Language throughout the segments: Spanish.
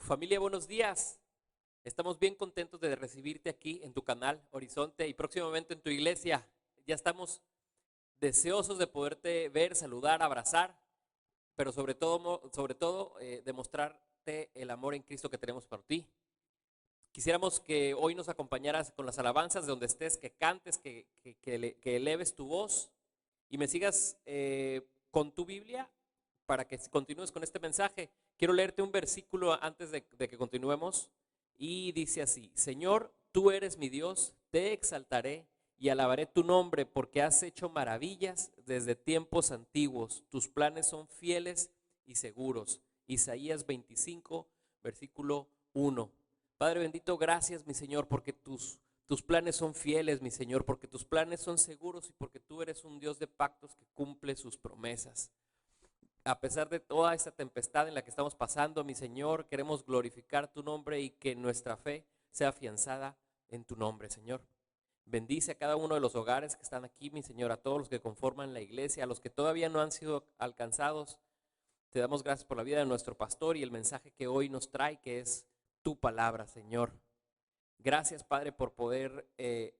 Familia, buenos días. Estamos bien contentos de recibirte aquí en tu canal Horizonte y próximamente en tu iglesia. Ya estamos deseosos de poderte ver, saludar, abrazar, pero sobre todo demostrarte el amor en Cristo que tenemos por ti. Quisiéramos que hoy nos acompañaras con las alabanzas de donde estés, que cantes, que eleves tu voz y me sigas con tu Biblia para que continúes con este mensaje. Quiero leerte un versículo antes de que continuemos y dice así: Señor, tú eres mi Dios, te exaltaré y alabaré tu nombre porque has hecho maravillas desde tiempos antiguos. Tus planes son fieles y seguros. Isaías 25, versículo 1. Padre bendito, gracias mi Señor porque tus planes son fieles, mi Señor, porque tus planes son seguros y porque tú eres un Dios de pactos que cumple sus promesas. A pesar de toda esta tempestad en la que estamos pasando, mi Señor, queremos glorificar tu nombre y que nuestra fe sea afianzada en tu nombre, Señor. Bendice a cada uno de los hogares que están aquí, mi Señor, a todos los que conforman la iglesia, a los que todavía no han sido alcanzados. Te damos gracias por la vida de nuestro pastor y el mensaje que hoy nos trae, que es tu palabra, Señor. Gracias, Padre, por poder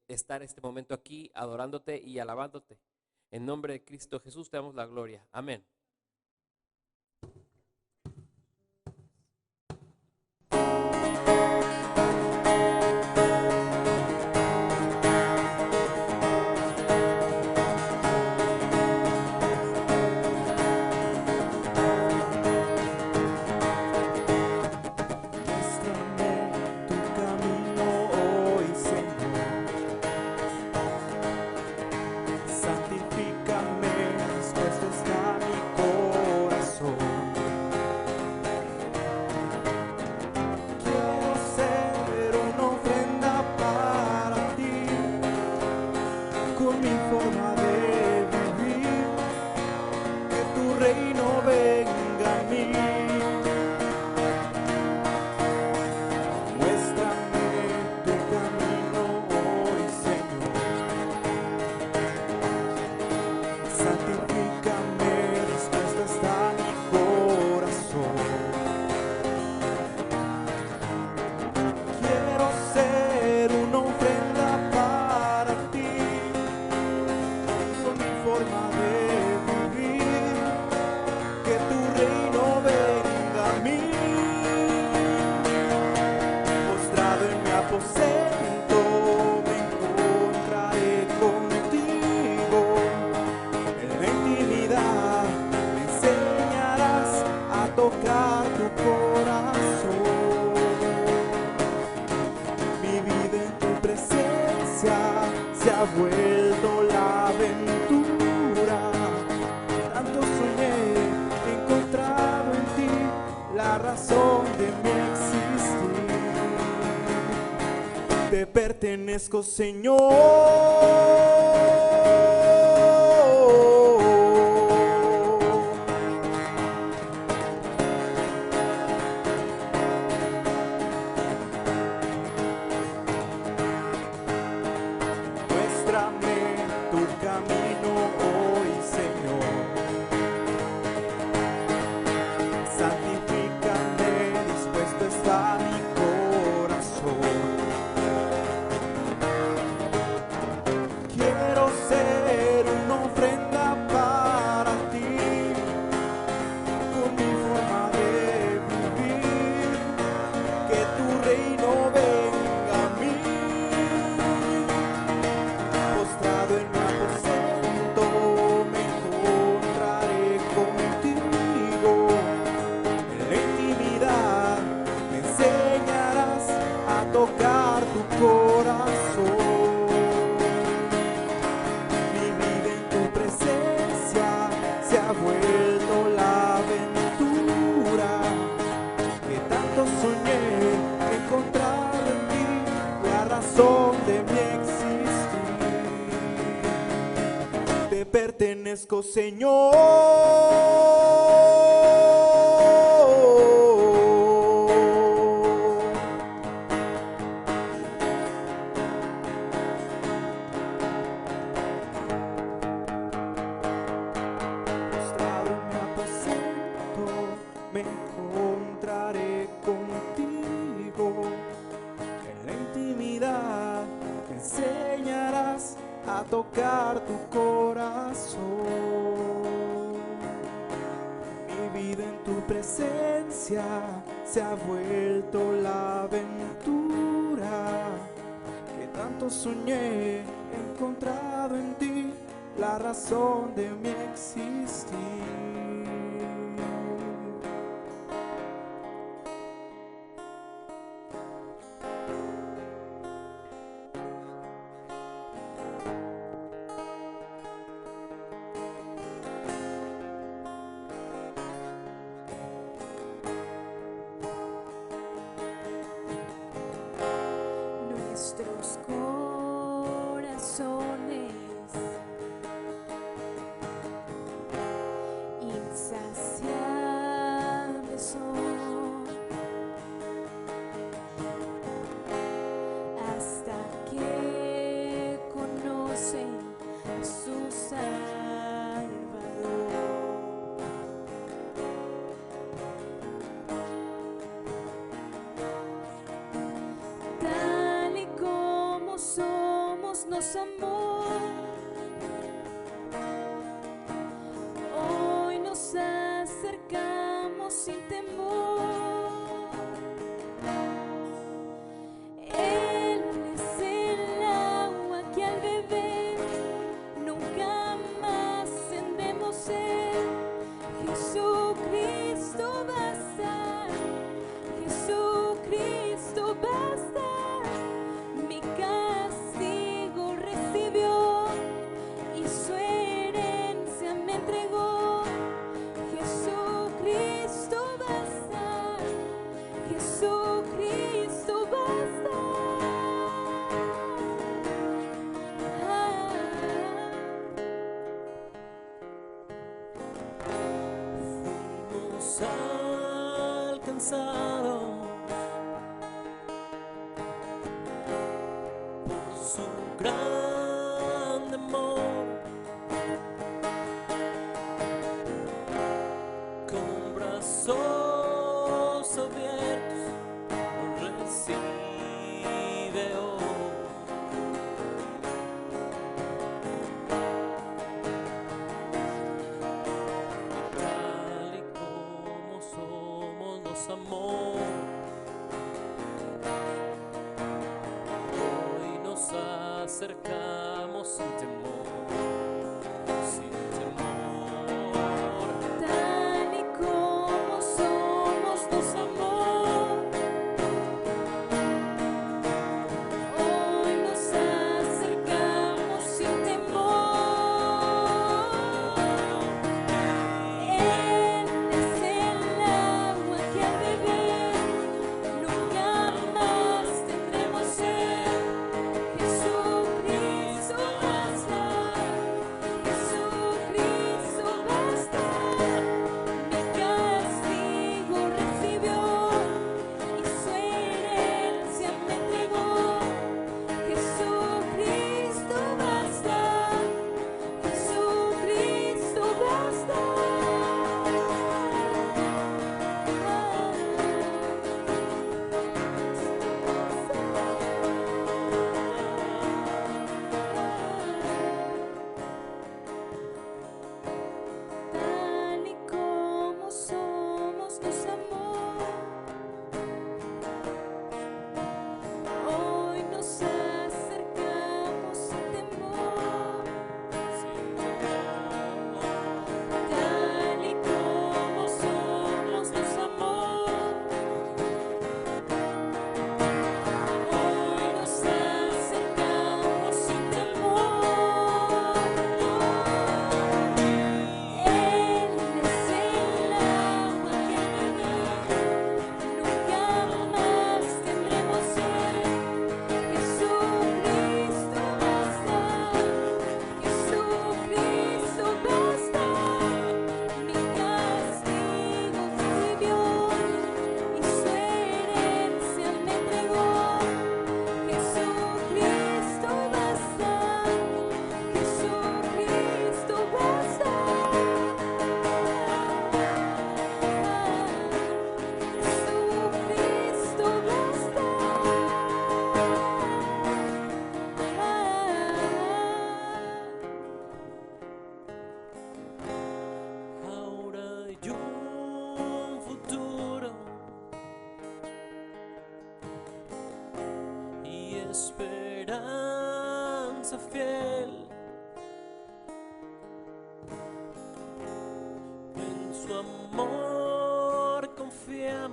estar este momento aquí adorándote y alabándote. En nombre de Cristo Jesús te damos la gloria. Amén. Te pertenezco, Señor. Muéstrame tu camino hoy, Señor. Santifícame, dispuesto está mi corazón. Quiero ser una ofrenda para ti, con mi forma de vivir, que tu reino venga a mí. Postrado en mi aposento me encontraré contigo. En la intimidad me enseñarás a tocar tu corazón. Se ha vuelto la aventura que tanto soñé, encontrar en ti la razón de mi existir. Te pertenezco, Señor. Me encontraré contigo. vida en tu presencia se ha vuelto la aventura que tanto soñé. He encontrado en ti la razón de mi existir. Nuestros corazones insaciables son hasta que conocen a su Salvador. Tal y como somos nos amó, hoy nos acercamos sin temor. Él es el agua que al beber nunca más tendremos sed. Jesucristo basta, Jesucristo basta. Mi castigo recibió y su herencia me entregó. Jesucristo basta, Jesucristo basta. Fuimos alcanzados por su gran amor, con brazos abiertos nos recibe hoy. Tal y como somos nos amó, hoy nos acercamos sin temor, sin temor. Tal y como somos nos amó, hoy nos acercamos sin temor. Él es el agua que al beber nunca más tendremos sed. Jesucristo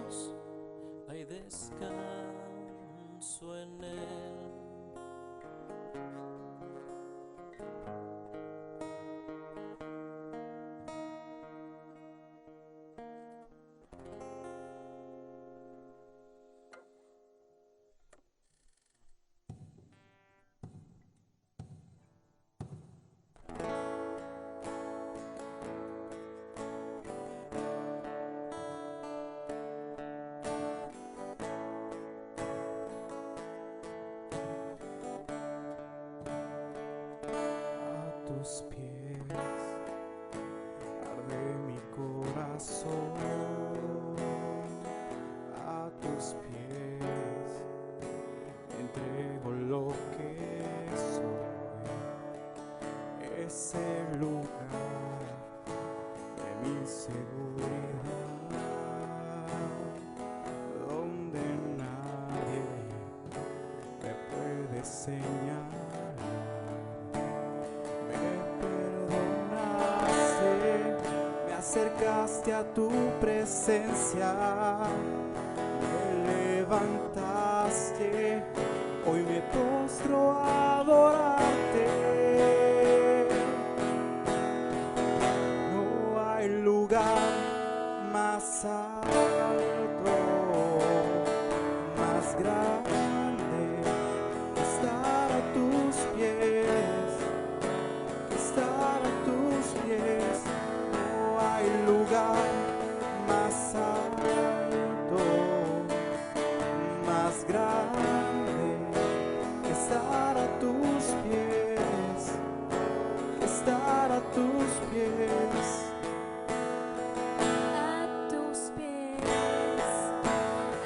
Dios, hay descanso en Él. A tus pies arde mi corazón, a tus pies entrego lo que soy. Es el lugar de mi seguridad, donde nadie me puede señalar. Acercaste a tu presencia, me levantaste, hoy me postro a adorarte. No hay lugar más alto, más grande que estar a tus pies, que estar a tus pies. No hay lugar más alto, más grande que estar a tus pies, que estar a tus pies. A tus pies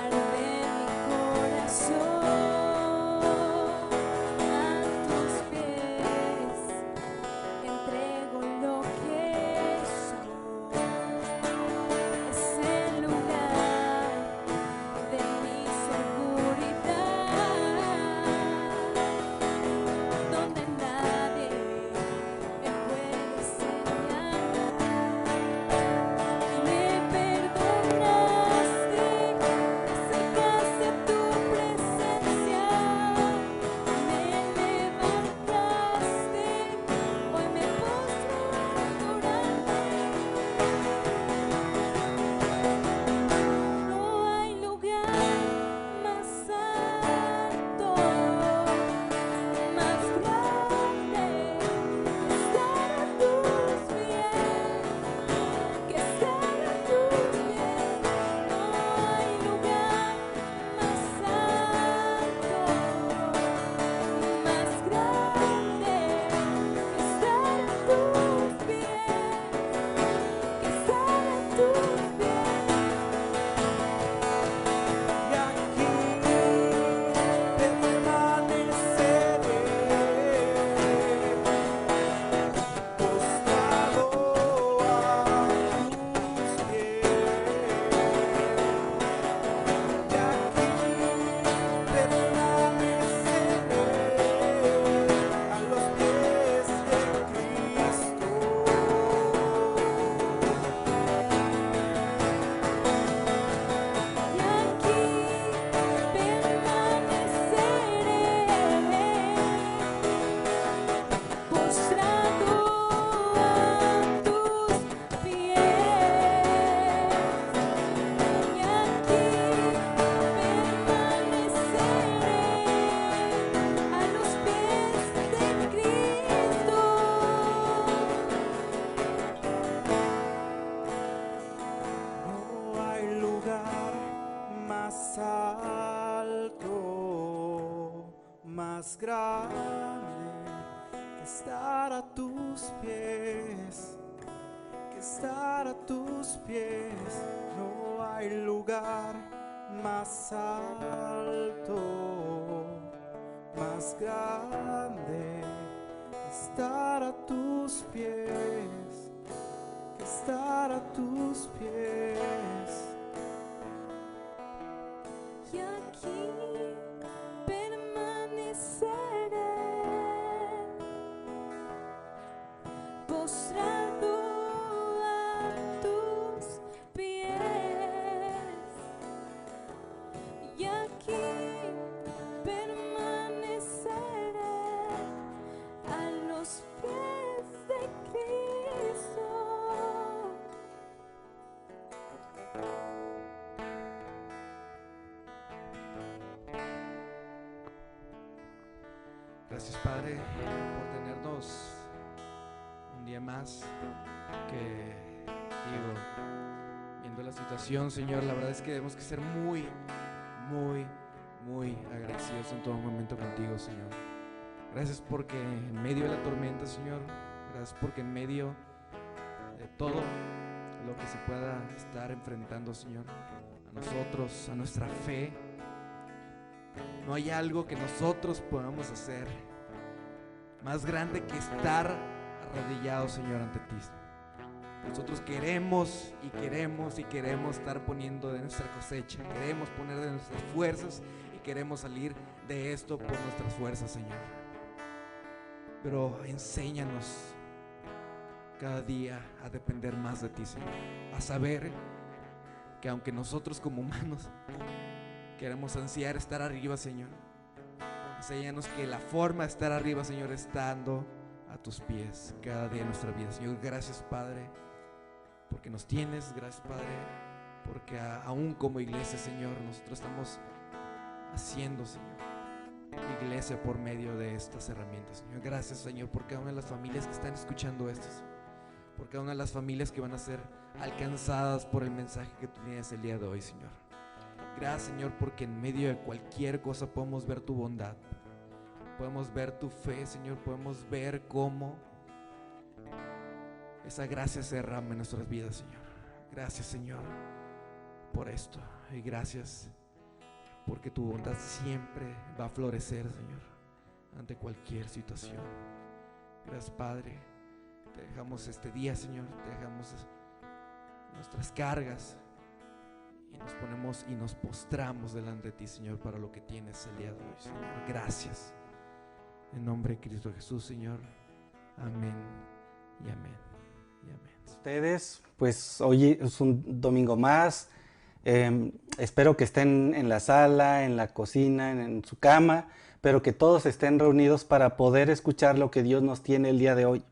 arde mi corazón, a tus pies entrego lo que soy. Es el lugar de mi seguridad, donde nadie me puede señalar. Me perdonaste, me acercaste a tu presencia, me levantaste, hoy me postro a adorarte. No hay lugar más alto, más grande que estar a tus pies, que estar a tus pies. No hay lugar más alto, más grande que estar a tus pies, que estar a tus pies. Y aquí permaneceré, postrado a tus pies. Y aquí permaneceré a los pies de Cristo. Y aquí permaneceré, postrado a tus pies. Y aquí permaneceré a los pies de Cristo. No hay lugar más alto, más grande que estar a tus pies, que estar a tus pies. No hay lugar más alto, más grande que estar a tus pies, que estar a tus pies. Y aquí permaneceré, postrado a tus pies. Gracias, Padre, por tenernos un día más. Viendo la situación, Señor, la verdad es que debemos que ser muy agradecidos en todo momento contigo, Señor. Gracias porque en medio de la tormenta, Señor, gracias porque en medio de todo lo que se pueda estar enfrentando, Señor, a nosotros, a nuestra fe, no hay algo que nosotros podamos hacer más grande que estar arrodillados, Señor, ante ti. Nosotros queremos estar poniendo de nuestra cosecha, queremos poner de nuestras fuerzas y queremos salir de esto por nuestras fuerzas, Señor. Pero enséñanos cada día a depender más de ti, Señor, a saber que aunque nosotros como humanos queremos ansiar estar arriba, Señor, enséñanos que la forma de estar arriba, Señor, es estando a tus pies cada día de nuestra vida, Señor. Gracias, Padre, porque nos tienes. Gracias, Padre, porque aún como iglesia, Señor, nosotros estamos haciendo, Señor, iglesia por medio de estas herramientas, Señor. Gracias, Señor, por cada una de las familias que están escuchando esto, por cada una de las familias que van a ser alcanzadas por el mensaje que tú tienes el día de hoy, Señor. Gracias, Señor, porque en medio de cualquier cosa podemos ver tu bondad, podemos ver tu fe, Señor, podemos ver cómo esa gracia se derrama en nuestras vidas, Señor. Gracias, Señor, por esto, y gracias porque tu bondad siempre va a florecer, Señor, ante cualquier situación. Gracias, Padre. Te dejamos este día, Señor, te dejamos nuestras cargas y nos ponemos y nos postramos delante de ti, Señor, para lo que tienes el día de hoy, Señor. Gracias. En nombre de Cristo Jesús, Señor. Amén y amén y amén. Ustedes, pues hoy es un domingo más. Espero que estén en la sala, en la cocina, en su cama, pero que todos estén reunidos para poder escuchar lo que Dios nos tiene el día de hoy.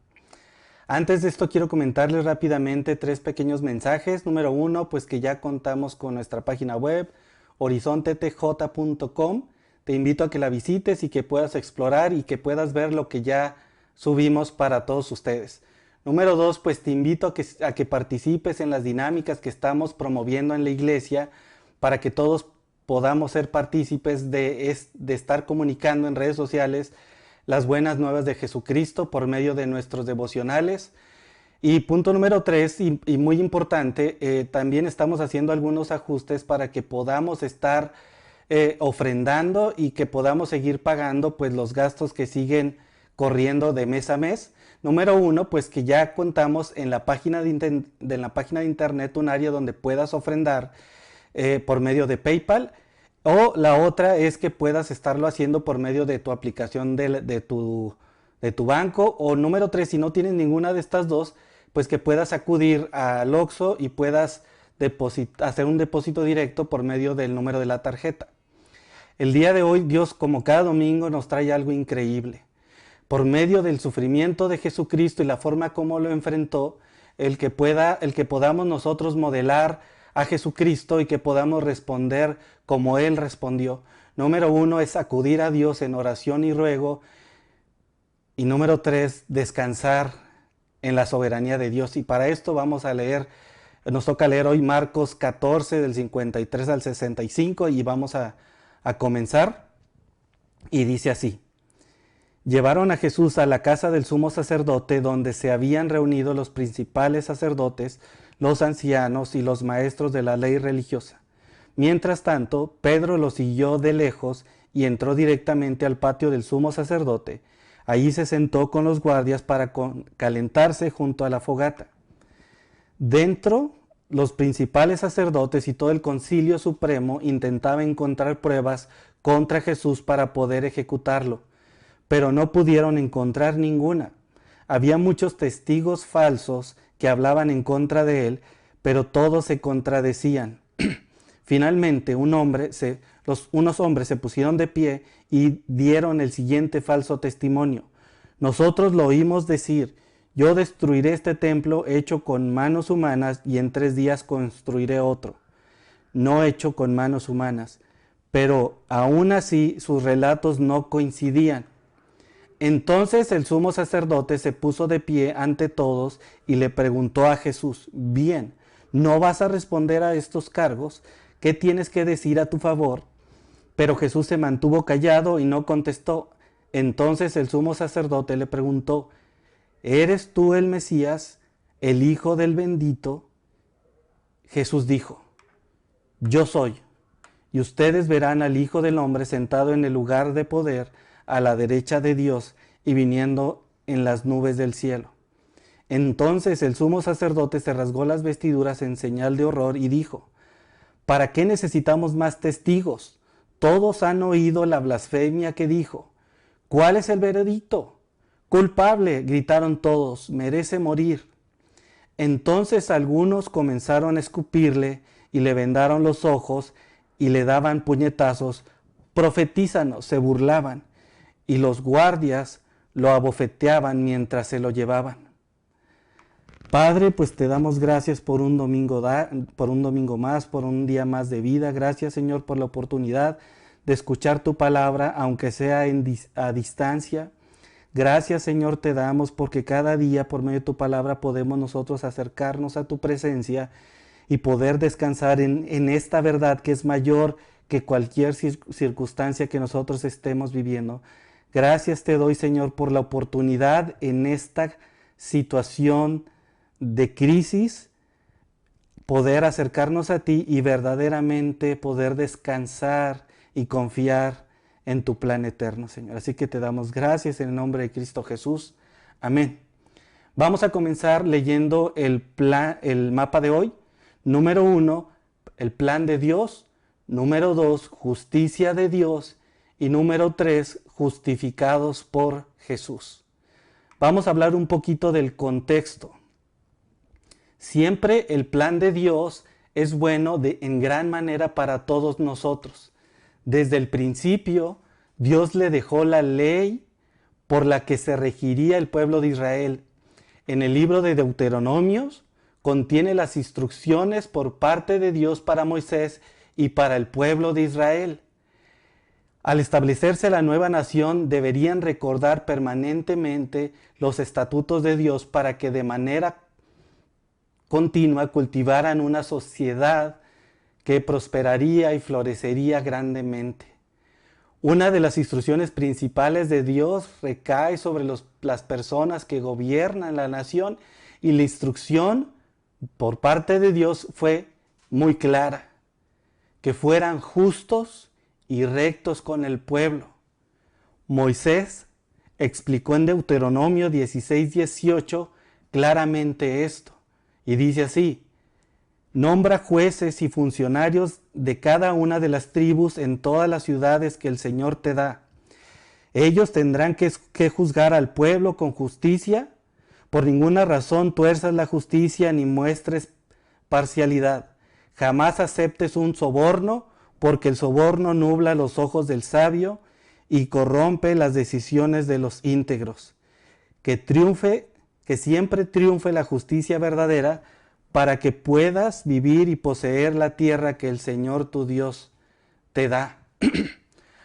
Antes de esto quiero comentarles rápidamente 3 pequeños mensajes. Número 1, pues que ya contamos con nuestra página web, horizontetj.com. Te invito a que la visites y que puedas explorar y que puedas ver lo que ya subimos para todos ustedes. Número 2, pues te invito a que participes en las dinámicas que estamos promoviendo en la iglesia para que todos podamos ser partícipes de estar comunicando en redes sociales las buenas nuevas de Jesucristo por medio de nuestros devocionales. Y punto número 3, y muy importante, también estamos haciendo algunos ajustes para que podamos estar ofrendando y que podamos seguir pagando pues los gastos que siguen corriendo de mes a mes. Número 1, pues que ya contamos en la página de internet un área donde puedas ofrendar por medio de PayPal, o la otra es que puedas estarlo haciendo por medio de tu aplicación de tu banco, o número 3, si no tienes ninguna de estas dos, pues que puedas acudir al Oxxo y puedas hacer un depósito directo por medio del número de la tarjeta. El día de hoy Dios, como cada domingo, nos trae algo increíble. Por medio del sufrimiento de Jesucristo y la forma como lo enfrentó, el que podamos nosotros modelar a Jesucristo y que podamos responder como Él respondió. Número 1 es acudir a Dios en oración y ruego. Y número 3, descansar en la soberanía de Dios. Y para esto nos toca leer hoy Marcos 14 del 53 al 65 y vamos a comenzar. Y dice así: Llevaron a Jesús a la casa del sumo sacerdote, donde se habían reunido los principales sacerdotes, los ancianos y los maestros de la ley religiosa. Mientras tanto, Pedro lo siguió de lejos y entró directamente al patio del sumo sacerdote. Allí se sentó con los guardias para calentarse junto a la fogata. Dentro, los principales sacerdotes y todo el concilio supremo intentaban encontrar pruebas contra Jesús para poder ejecutarlo, pero no pudieron encontrar ninguna. Había muchos testigos falsos que hablaban en contra de él, pero todos se contradecían. Finalmente, unos hombres se pusieron de pie y dieron el siguiente falso testimonio: nosotros lo oímos decir: yo destruiré este templo hecho con manos humanas y en 3 días construiré otro, no hecho con manos humanas. Pero aún así sus relatos no coincidían. Entonces el sumo sacerdote se puso de pie ante todos y le preguntó a Jesús: bien, ¿no vas a responder a estos cargos? ¿Qué tienes que decir a tu favor? Pero Jesús se mantuvo callado y no contestó. Entonces el sumo sacerdote le preguntó: ¿eres tú el Mesías, el Hijo del Bendito? Jesús dijo: yo soy. Y ustedes verán al Hijo del Hombre sentado en el lugar de poder a la derecha de Dios y viniendo en las nubes del cielo. Entonces el sumo sacerdote se rasgó las vestiduras en señal de horror y dijo: ¿para qué necesitamos más testigos? Todos han oído la blasfemia que dijo. ¿Cuál es el veredicto? Culpable, gritaron todos, merece morir. Entonces algunos comenzaron a escupirle y le vendaron los ojos y le daban puñetazos. Profetízanos, se burlaban, y los guardias lo abofeteaban mientras se lo llevaban. Padre, pues te damos gracias por un domingo más, por un día más de vida. Gracias, Señor, por la oportunidad de escuchar tu palabra, aunque sea a distancia. Gracias, Señor, te damos porque cada día por medio de tu palabra podemos nosotros acercarnos a tu presencia y poder descansar en esta verdad que es mayor que cualquier circunstancia que nosotros estemos viviendo. Gracias te doy, Señor, por la oportunidad en esta situación de crisis, poder acercarnos a ti y verdaderamente poder descansar y confiar en tu plan eterno, Señor. Así que te damos gracias en el nombre de Cristo Jesús. Amén. Vamos a comenzar leyendo el mapa de hoy. Número 1, el plan de Dios. Número 2, justicia de Dios. Y número 3, justificados por Jesús. Vamos a hablar un poquito del contexto. Siempre el plan de Dios es bueno en gran manera para todos nosotros. Desde el principio, Dios le dejó la ley por la que se regiría el pueblo de Israel. En el libro de Deuteronomios contiene las instrucciones por parte de Dios para Moisés y para el pueblo de Israel. Al establecerse la nueva nación, deberían recordar permanentemente los estatutos de Dios para que de manera continua cultivaran una sociedad que prosperaría y florecería grandemente. Una de las instrucciones principales de Dios recae sobre las personas que gobiernan la nación, y la instrucción por parte de Dios fue muy clara: que fueran justos y rectos con el pueblo. Moisés explicó en Deuteronomio 16:18 claramente esto, y dice así: nombra jueces y funcionarios de cada una de las tribus en todas las ciudades que el Señor te da. Ellos tendrán que juzgar al pueblo con justicia. Por ninguna razón tuerzas la justicia ni muestres parcialidad. Jamás aceptes un soborno, porque el soborno nubla los ojos del sabio y corrompe las decisiones de los íntegros. Que siempre triunfe la justicia verdadera, para que puedas vivir y poseer la tierra que el Señor tu Dios te da.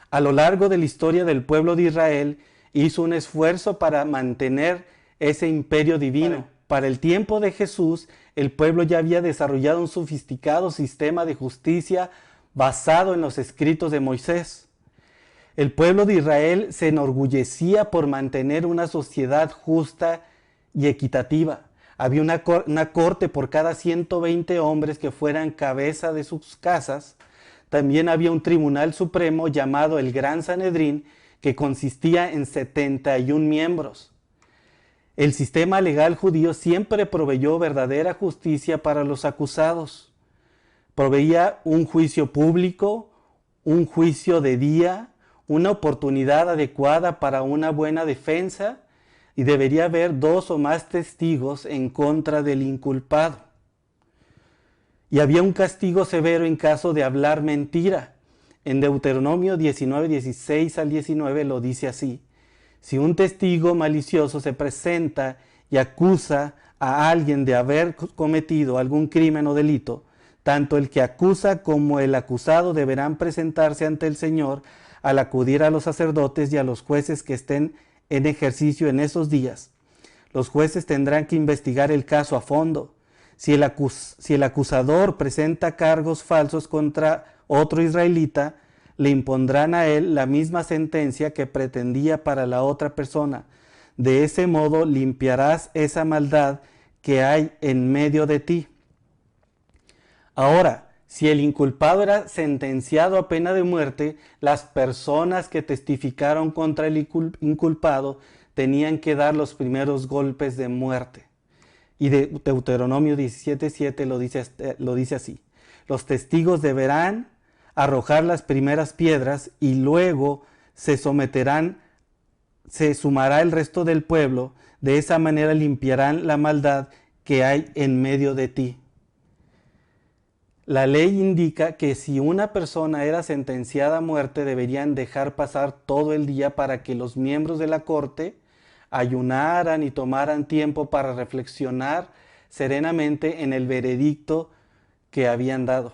A lo largo de la historia del pueblo de Israel, hizo un esfuerzo para mantener ese imperio divino. Para el tiempo de Jesús, el pueblo ya había desarrollado un sofisticado sistema de justicia basado en los escritos de Moisés. El pueblo de Israel se enorgullecía por mantener una sociedad justa y equitativa. Había una corte por cada 120 hombres que fueran cabeza de sus casas. También había un tribunal supremo llamado el Gran Sanedrín, que consistía en 71 miembros. El sistema legal judío siempre proveyó verdadera justicia para los acusados. Proveía un juicio público, un juicio de día, una oportunidad adecuada para una buena defensa, y debería haber 2 o más testigos en contra del inculpado. Y había un castigo severo en caso de hablar mentira. En Deuteronomio 19, 16 al 19 lo dice así: si un testigo malicioso se presenta y acusa a alguien de haber cometido algún crimen o delito, tanto el que acusa como el acusado deberán presentarse ante el Señor al acudir a los sacerdotes y a los jueces que estén en ejercicio en esos días. Los jueces tendrán que investigar el caso a fondo. Si el acusador presenta cargos falsos contra otro israelita, le impondrán a él la misma sentencia que pretendía para la otra persona. De ese modo limpiarás esa maldad que hay en medio de ti. Ahora, si el inculpado era sentenciado a pena de muerte, las personas que testificaron contra el inculpado tenían que dar los primeros golpes de muerte. Y Deuteronomio 17:7 lo dice así: los testigos deberán arrojar las primeras piedras y luego se sumará el resto del pueblo. De esa manera limpiarán la maldad que hay en medio de ti. La ley indica que si una persona era sentenciada a muerte, deberían dejar pasar todo el día para que los miembros de la corte ayunaran y tomaran tiempo para reflexionar serenamente en el veredicto que habían dado.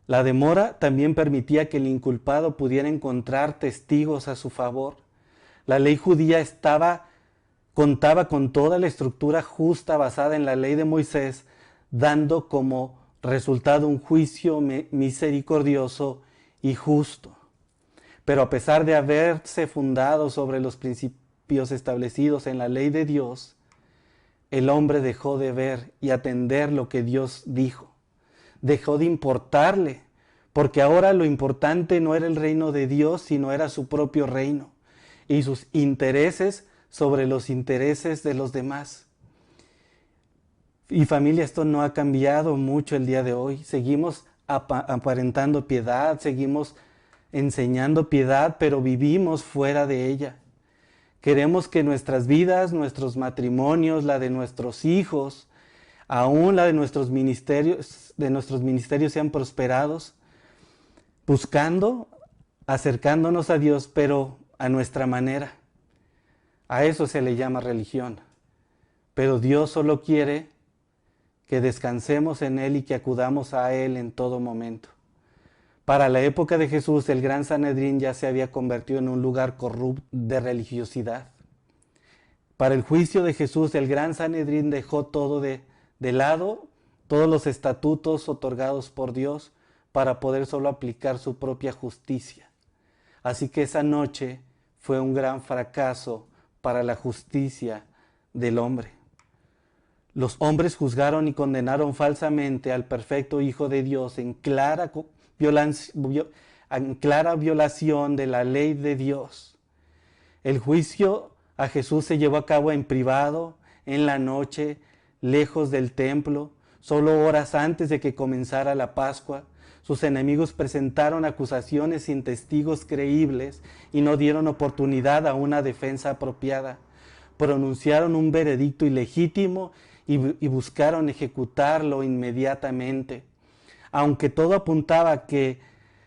La demora también permitía que el inculpado pudiera encontrar testigos a su favor. La ley judía contaba con toda la estructura justa basada en la ley de Moisés, dando como resultado un juicio misericordioso y justo. Pero a pesar de haberse fundado sobre los principios establecidos en la ley de Dios, el hombre dejó de ver y atender lo que Dios dijo. Dejó de importarle, porque ahora lo importante no era el reino de Dios, sino era su propio reino y sus intereses sobre los intereses de los demás. Y familia, esto no ha cambiado mucho el día de hoy. Seguimos aparentando piedad, seguimos enseñando piedad, pero vivimos fuera de ella. Queremos que nuestras vidas, nuestros matrimonios, la de nuestros hijos, aún la de nuestros ministerios sean prosperados, buscando, acercándonos a Dios, pero a nuestra manera. A eso se le llama religión. Pero Dios solo quiere que descansemos en Él y que acudamos a Él en todo momento. Para la época de Jesús, el Gran Sanedrín ya se había convertido en un lugar corrupto de religiosidad. Para el juicio de Jesús, el Gran Sanedrín dejó todo de lado, todos los estatutos otorgados por Dios, para poder solo aplicar su propia justicia. Así que esa noche fue un gran fracaso para la justicia del hombre. Los hombres juzgaron y condenaron falsamente al perfecto Hijo de Dios en clara violación de la ley de Dios. El juicio a Jesús se llevó a cabo en privado, en la noche, lejos del templo, solo horas antes de que comenzara la Pascua. Sus enemigos presentaron acusaciones sin testigos creíbles y no dieron oportunidad a una defensa apropiada. Pronunciaron un veredicto ilegítimo y buscaron ejecutarlo inmediatamente. Aunque todo apuntaba que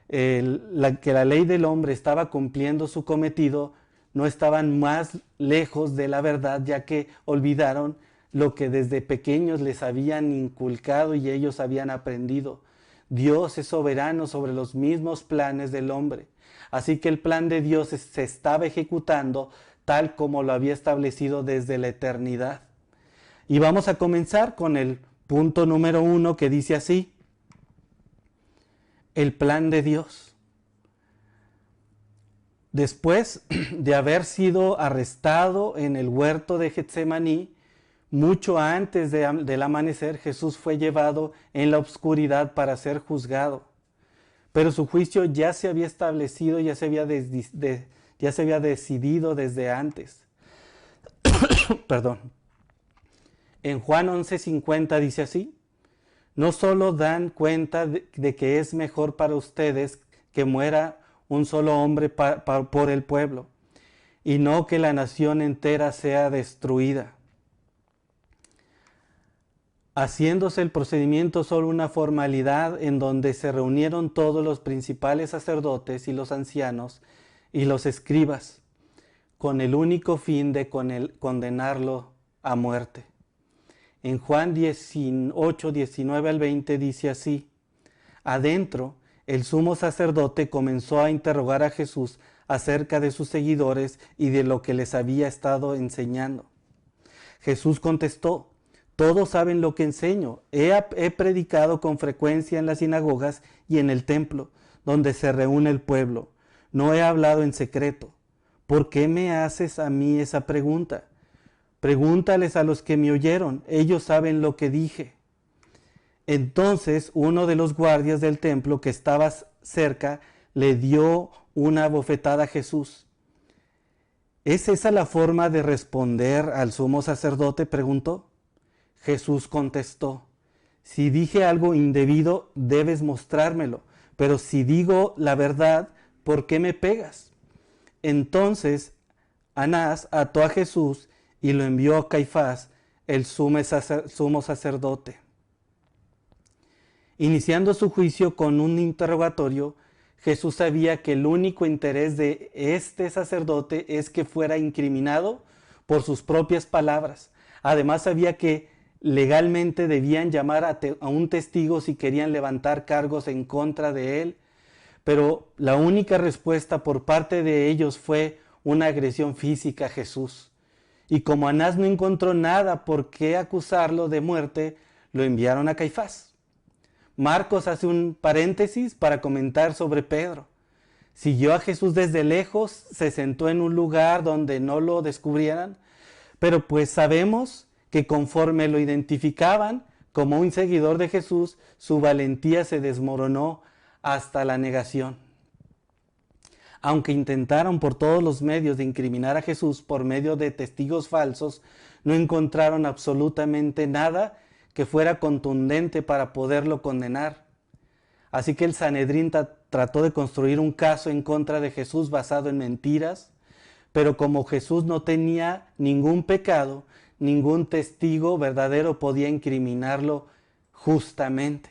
la ley del hombre estaba cumpliendo su cometido, no estaban más lejos de la verdad, ya que olvidaron lo que desde pequeños les habían inculcado y ellos habían aprendido. Dios es soberano sobre los mismos planes del hombre. Así que el plan de Dios se estaba ejecutando tal como lo había establecido desde la eternidad. Y vamos a comenzar con el punto número 1 que dice así: el plan de Dios. Después de haber sido arrestado en el huerto de Getsemaní, mucho antes del amanecer, Jesús fue llevado en la oscuridad para ser juzgado. Pero su juicio ya se había establecido, ya se había decidido desde antes. Perdón. En Juan 11:50 dice así: no solo dan cuenta de que es mejor para ustedes que muera un solo hombre por el pueblo, y no que la nación entera sea destruida, haciéndose el procedimiento solo una formalidad en donde se reunieron todos los principales sacerdotes y los ancianos y los escribas, con el único fin de condenarlo a muerte. En Juan 18, 19 al 20 dice así: adentro, el sumo sacerdote comenzó a interrogar a Jesús acerca de sus seguidores y de lo que les había estado enseñando. Jesús contestó: todos saben lo que enseño. He predicado con frecuencia en las sinagogas y en el templo, donde se reúne el pueblo. No he hablado en secreto. ¿Por qué me haces a mí esa pregunta? Pregúntales a los que me oyeron. Ellos saben lo que dije. Entonces uno de los guardias del templo que estaba cerca le dio una bofetada a Jesús. ¿Es esa la forma de responder al sumo sacerdote?, preguntó. Jesús contestó: si dije algo indebido, debes mostrármelo, pero si digo la verdad, ¿por qué me pegas? Entonces Anás ató a Jesús y lo envió a Caifás, el sumo sacerdote. Iniciando su juicio con un interrogatorio, Jesús sabía que el único interés de este sacerdote es que fuera incriminado por sus propias palabras. Además sabía que legalmente debían llamar a un testigo si querían levantar cargos en contra de él, pero la única respuesta por parte de ellos fue una agresión física a Jesús. Y como Anás no encontró nada por qué acusarlo de muerte, lo enviaron a Caifás. Marcos hace un paréntesis para comentar sobre Pedro. Siguió a Jesús desde lejos, se sentó en un lugar donde no lo descubrieran, pero pues sabemos que conforme lo identificaban como un seguidor de Jesús, su valentía se desmoronó hasta la negación. Aunque intentaron por todos los medios de incriminar a Jesús por medio de testigos falsos, no encontraron absolutamente nada que fuera contundente para poderlo condenar. Así que el Sanedrín trató de construir un caso en contra de Jesús basado en mentiras, pero como Jesús no tenía ningún pecado, ningún testigo verdadero podía incriminarlo justamente.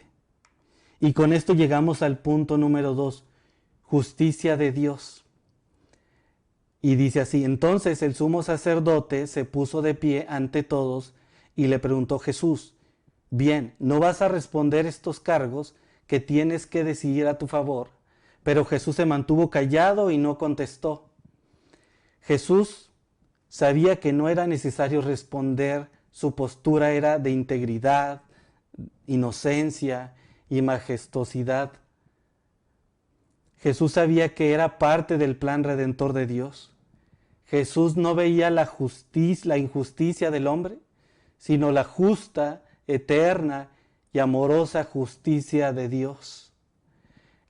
Y con esto llegamos al punto número 2, justicia de Dios. Y dice así: entonces el sumo sacerdote se puso de pie ante todos y le preguntó: Jesús, bien, ¿no vas a responder estos cargos que tienes que decidir a tu favor? Pero Jesús se mantuvo callado y no contestó. Jesús sabía que no era necesario responder, su postura era de integridad, inocencia y majestuosidad. Jesús sabía que era parte del plan redentor de Dios. Jesús no veía la injusticia del hombre, sino la justa, eterna y amorosa justicia de Dios.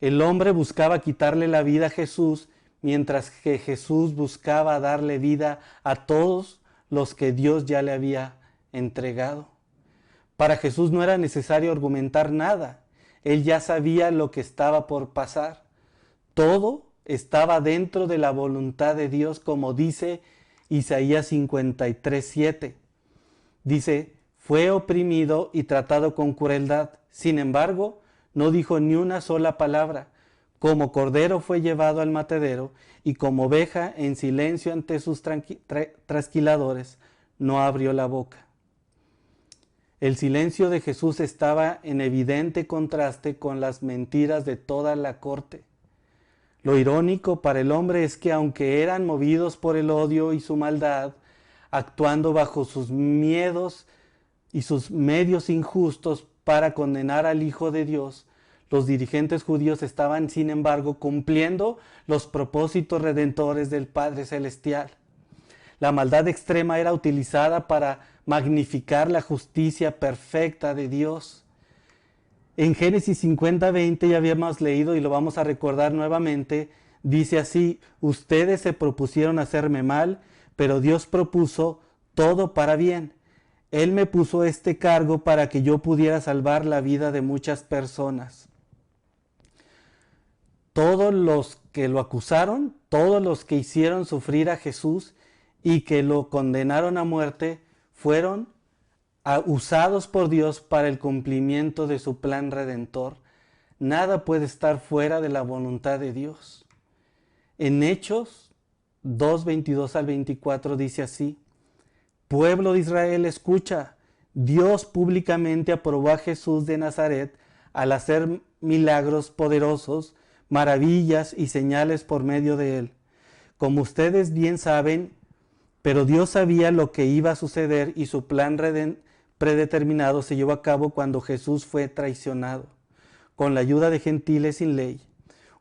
El hombre buscaba quitarle la vida a Jesús, mientras que Jesús buscaba darle vida a todos los que Dios ya le había entregado. Para Jesús no era necesario argumentar nada. Él ya sabía lo que estaba por pasar. Todo estaba dentro de la voluntad de Dios, como dice Isaías 53:7. Dice: fue oprimido y tratado con crueldad. Sin embargo, no dijo ni una sola palabra. Como cordero fue llevado al matadero, y como oveja en silencio ante sus trasquiladores, no abrió la boca. El silencio de Jesús estaba en evidente contraste con las mentiras de toda la corte. Lo irónico para el hombre es que aunque eran movidos por el odio y su maldad, actuando bajo sus miedos y sus medios injustos para condenar al Hijo de Dios, los dirigentes judíos estaban, sin embargo, cumpliendo los propósitos redentores del Padre Celestial. La maldad extrema era utilizada para magnificar la justicia perfecta de Dios. En Génesis 50:20 ya habíamos leído y lo vamos a recordar nuevamente, dice así: ustedes se propusieron hacerme mal, pero Dios propuso todo para bien. Él me puso este cargo para que yo pudiera salvar la vida de muchas personas. Todos los que lo acusaron, todos los que hicieron sufrir a Jesús y que lo condenaron a muerte, fueron usados por Dios para el cumplimiento de su plan redentor. Nada puede estar fuera de la voluntad de Dios. En Hechos 2:22 al 24 dice así: Pueblo de Israel, escucha. Dios públicamente aprobó a Jesús de Nazaret al hacer milagros poderosos, maravillas y señales por medio de él. Como ustedes bien saben, pero Dios sabía lo que iba a suceder y su plan predeterminado se llevó a cabo cuando Jesús fue traicionado, con la ayuda de gentiles sin ley.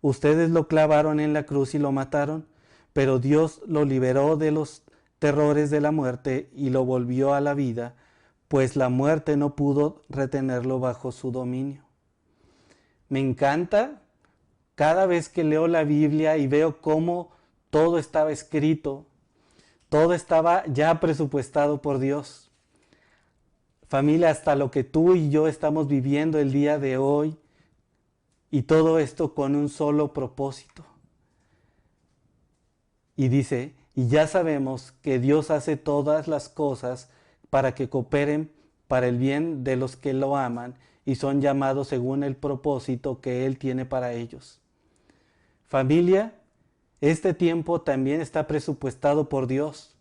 Ustedes lo clavaron en la cruz y lo mataron, pero Dios lo liberó de los terrores de la muerte y lo volvió a la vida, pues la muerte no pudo retenerlo bajo su dominio. Me encanta cada vez que leo la Biblia y veo cómo todo estaba escrito, todo estaba ya presupuestado por Dios. Familia, hasta lo que tú y yo estamos viviendo el día de hoy, y todo esto con un solo propósito. Y dice, y ya sabemos que Dios hace todas las cosas para que cooperen para el bien de los que lo aman y son llamados según el propósito que Él tiene para ellos. Familia, este tiempo también está presupuestado por Dios.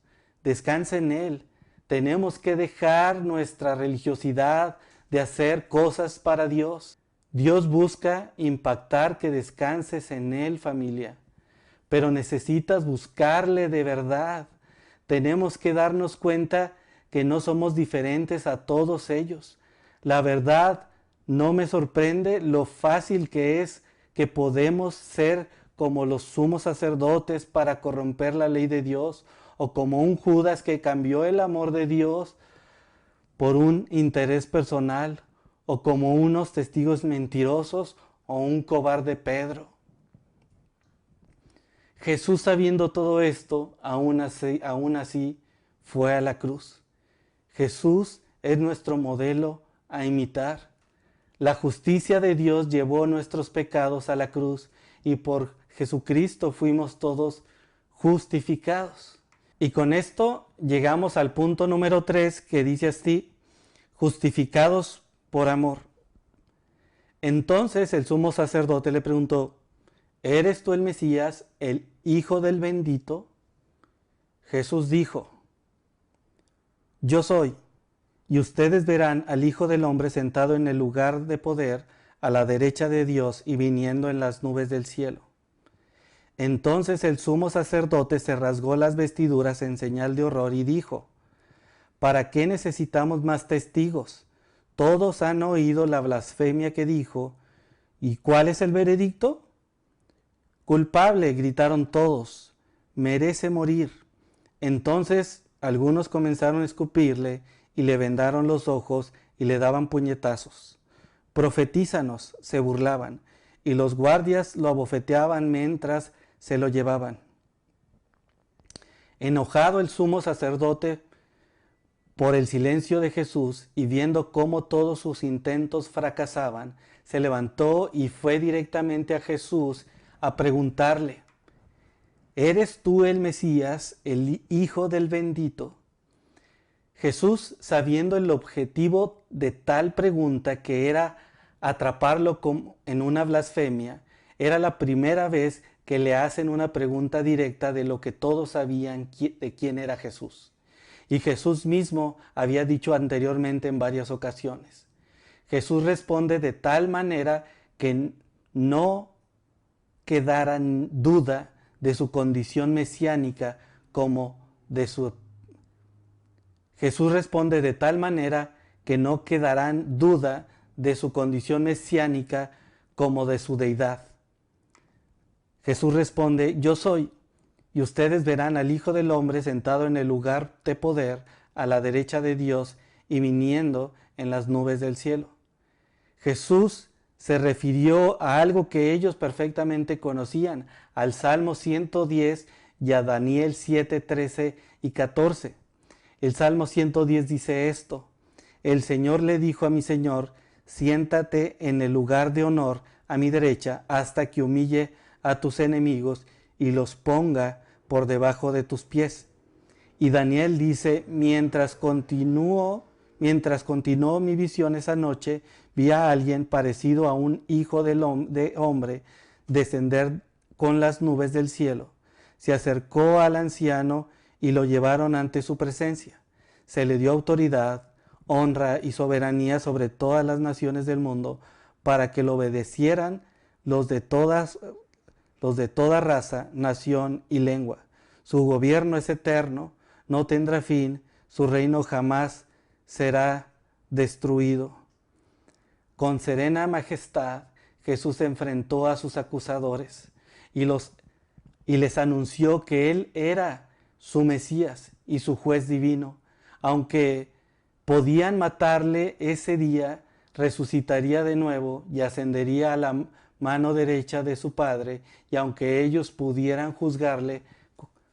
Descansa en Él. Tenemos que dejar nuestra religiosidad de hacer cosas para Dios. Dios busca impactar que descanses en Él, familia. Pero necesitas buscarle de verdad. Tenemos que darnos cuenta que no somos diferentes a todos ellos. La verdad, no me sorprende lo fácil que es que podemos ser como los sumos sacerdotes para corromper la ley de Dios, o como un Judas que cambió el amor de Dios por un interés personal, o como unos testigos mentirosos o un cobarde Pedro. Jesús, sabiendo todo esto, aún así fue a la cruz. Jesús es nuestro modelo a imitar. La justicia de Dios llevó nuestros pecados a la cruz y por Jesucristo fuimos todos justificados. Y con esto llegamos al punto número 3 que dice así: justificados por amor. Entonces el sumo sacerdote le preguntó: ¿eres tú el Mesías, el Hijo del Bendito? Jesús dijo: yo soy, y ustedes verán al Hijo del Hombre sentado en el lugar de poder a la derecha de Dios y viniendo en las nubes del cielo. Entonces el sumo sacerdote se rasgó las vestiduras en señal de horror y dijo: ¿para qué necesitamos más testigos? Todos han oído la blasfemia que dijo. ¿Y cuál es el veredicto? Culpable, gritaron todos. Merece morir. Entonces algunos comenzaron a escupirle y le vendaron los ojos y le daban puñetazos. Profetízanos, se burlaban, y los guardias lo abofeteaban mientras se lo llevaban. Enojado el sumo sacerdote por el silencio de Jesús y viendo cómo todos sus intentos fracasaban, se levantó y fue directamente a Jesús a preguntarle: ¿eres tú el Mesías, el Hijo del Bendito? Jesús, sabiendo el objetivo de tal pregunta, que era atraparlo en una blasfemia, era la primera vez que le hacen una pregunta directa de lo que todos sabían de quién era Jesús. Y Jesús mismo había dicho anteriormente en varias ocasiones. Jesús responde de tal manera que no quedara duda de su condición mesiánica como de su... Jesús responde de tal manera que no quedarán duda de su condición mesiánica como de su deidad. Jesús responde: yo soy, y ustedes verán al Hijo del Hombre sentado en el lugar de poder a la derecha de Dios y viniendo en las nubes del cielo. Jesús se refirió a algo que ellos perfectamente conocían, al Salmo 110 y a Daniel 7, 13 y 14. El Salmo 110 dice esto: el Señor le dijo a mi Señor: siéntate en el lugar de honor a mi derecha hasta que humille a tus enemigos y los ponga por debajo de tus pies. Y Daniel dice: mientras continuó mi visión esa noche, vi a alguien parecido a un hijo de hombre descender con las nubes del cielo. Se acercó al anciano y lo llevaron ante su presencia. se le dio autoridad, honra y soberanía sobre todas las naciones del mundo para que lo obedecieran los de toda raza, nación y lengua. Su gobierno es eterno, no tendrá fin, su reino jamás será destruido. Con serena majestad, Jesús enfrentó a sus acusadores y les anunció que Él era su Mesías y su juez divino. Aunque podían matarle ese día, resucitaría de nuevo y ascendería a la mano derecha de su Padre, y aunque ellos pudieran juzgarle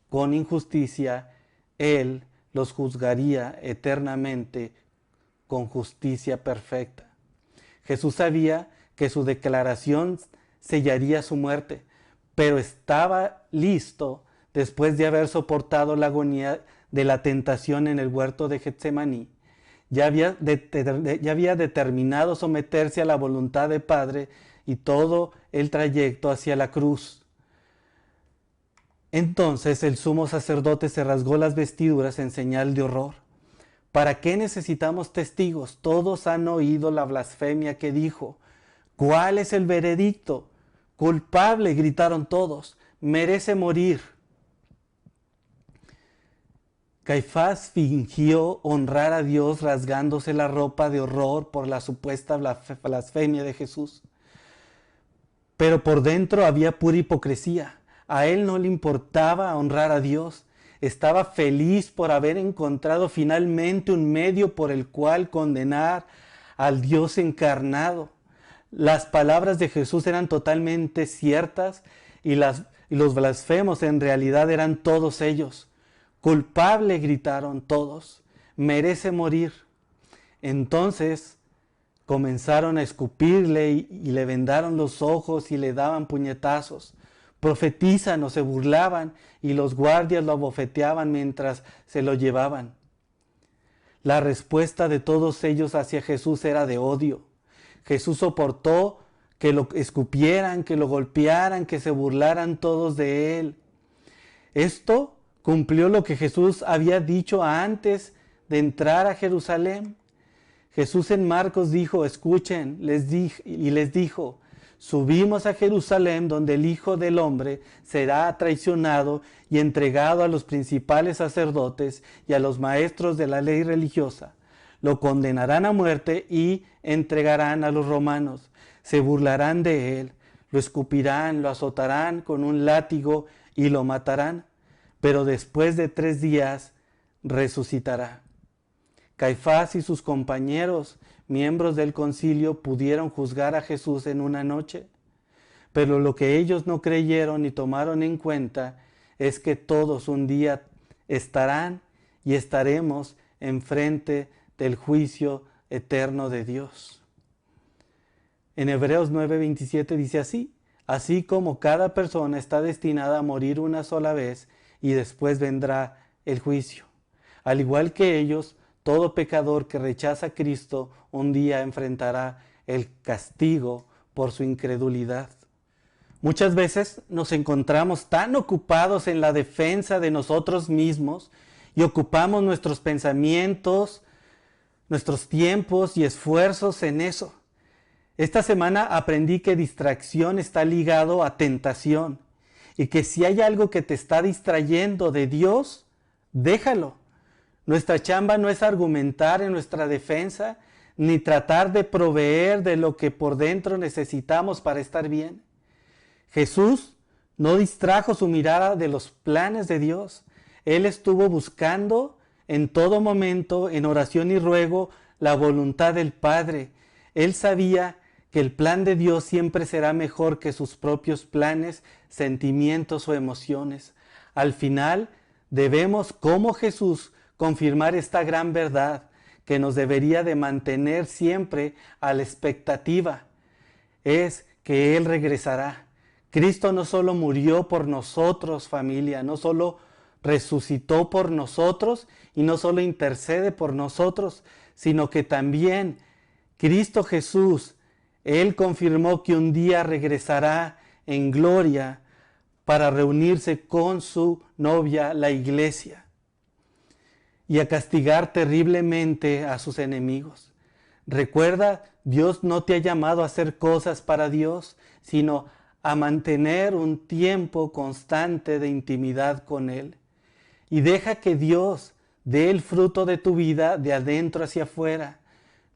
con injusticia, Él los juzgaría eternamente con justicia perfecta. Jesús sabía que su declaración sellaría su muerte, pero estaba listo después de haber soportado la agonía de la tentación en el huerto de Getsemaní. Ya había determinado someterse a la voluntad del Padre y todo el trayecto hacia la cruz. Entonces el sumo sacerdote se rasgó las vestiduras en señal de horror. ¿Para qué necesitamos testigos? Todos han oído la blasfemia que dijo. ¿Cuál es el veredicto? Culpable, gritaron todos. Merece morir. Caifás fingió honrar a Dios rasgándose la ropa de horror por la supuesta blasfemia de Jesús. Pero por dentro había pura hipocresía. A él no le importaba honrar a Dios. Estaba feliz por haber encontrado finalmente un medio por el cual condenar al Dios encarnado. Las palabras de Jesús eran totalmente ciertas y los blasfemos en realidad eran todos ellos. Culpable, gritaron todos, merece morir. Entonces comenzaron a escupirle y le vendaron los ojos y le daban puñetazos. Profetizan o se burlaban y los guardias lo abofeteaban mientras se lo llevaban. La respuesta de todos ellos hacia Jesús era de odio. Jesús soportó que lo escupieran, que lo golpearan, que se burlaran todos de él. Esto cumplió lo que Jesús había dicho antes de entrar a Jerusalén. Jesús en Marcos dijo, escuchen, les dijo, subimos a Jerusalén donde el Hijo del Hombre será traicionado y entregado a los principales sacerdotes y a los maestros de la ley religiosa. Lo condenarán a muerte y entregarán a los romanos. Se burlarán de él, lo escupirán, lo azotarán con un látigo y lo matarán. Pero después de 3 días resucitará. Caifás y sus compañeros, miembros del concilio, pudieron juzgar a Jesús en una noche, pero lo que ellos no creyeron ni tomaron en cuenta es que todos un día estarán y estaremos enfrente del juicio eterno de Dios. En Hebreos 9:27 dice así, así como cada persona está destinada a morir una sola vez y después vendrá el juicio. Al igual que ellos, todo pecador que rechaza a Cristo un día enfrentará el castigo por su incredulidad. Muchas veces nos encontramos tan ocupados en la defensa de nosotros mismos y ocupamos nuestros pensamientos, nuestros tiempos y esfuerzos en eso. Esta semana aprendí que distracción está ligado a tentación y que si hay algo que te está distrayendo de Dios, déjalo. Nuestra chamba no es argumentar en nuestra defensa ni tratar de proveer de lo que por dentro necesitamos para estar bien. Jesús no distrajo su mirada de los planes de Dios. Él estuvo buscando en todo momento, en oración y ruego, la voluntad del Padre. Él sabía que el plan de Dios siempre será mejor que sus propios planes, sentimientos o emociones. Al final, debemos, como Jesús, confirmar esta gran verdad que nos debería de mantener siempre a la expectativa. Es que Él regresará. Cristo no solo murió por nosotros, familia, no solo resucitó por nosotros y no solo intercede por nosotros, sino que también Cristo Jesús, Él confirmó que un día regresará en gloria para reunirse con su novia, la iglesia. y a castigar terriblemente a sus enemigos. Recuerda, Dios no te ha llamado a hacer cosas para Dios, sino a mantener un tiempo constante de intimidad con Él. Y deja que Dios dé el fruto de tu vida de adentro hacia afuera.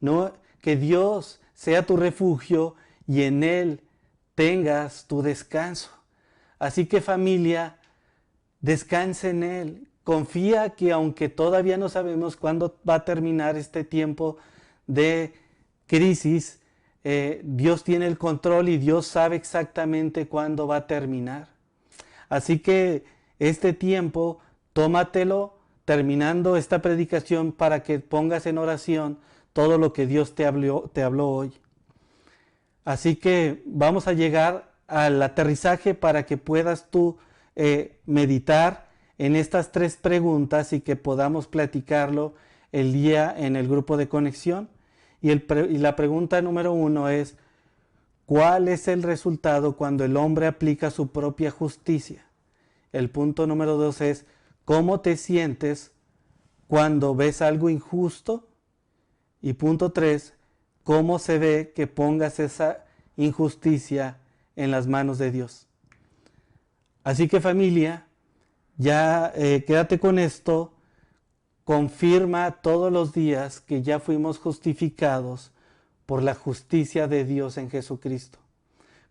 No, que Dios sea tu refugio y en Él tengas tu descanso. Así que familia, descansa en Él. Confía que aunque todavía no sabemos cuándo va a terminar este tiempo de crisis, Dios tiene el control y Dios sabe exactamente cuándo va a terminar. Así que este tiempo, tómatelo terminando esta predicación para que pongas en oración todo lo que Dios te habló hoy. Así que vamos a llegar al aterrizaje para que puedas tú meditar en estas 3 preguntas y que podamos platicarlo el día en el grupo de conexión. Y la pregunta número 1 es, ¿cuál es el resultado cuando el hombre aplica su propia justicia? El punto número 2 es, ¿cómo te sientes cuando ves algo injusto? Y punto 3, ¿cómo se ve que pongas esa injusticia en las manos de Dios? Así que familia, ya quédate con esto, confirma todos los días que ya fuimos justificados por la justicia de Dios en Jesucristo.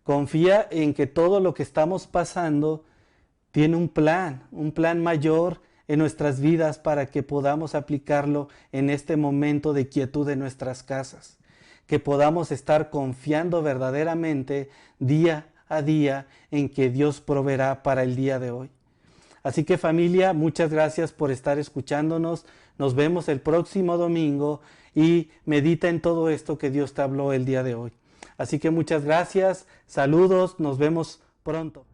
Confía en que todo lo que estamos pasando tiene un plan mayor en nuestras vidas para que podamos aplicarlo en este momento de quietud en nuestras casas. Que podamos estar confiando verdaderamente día a día en que Dios proveerá para el día de hoy. Así que familia, muchas gracias por estar escuchándonos. Nos vemos el próximo domingo y medita en todo esto que Dios te habló el día de hoy. Así que muchas gracias, saludos, nos vemos pronto.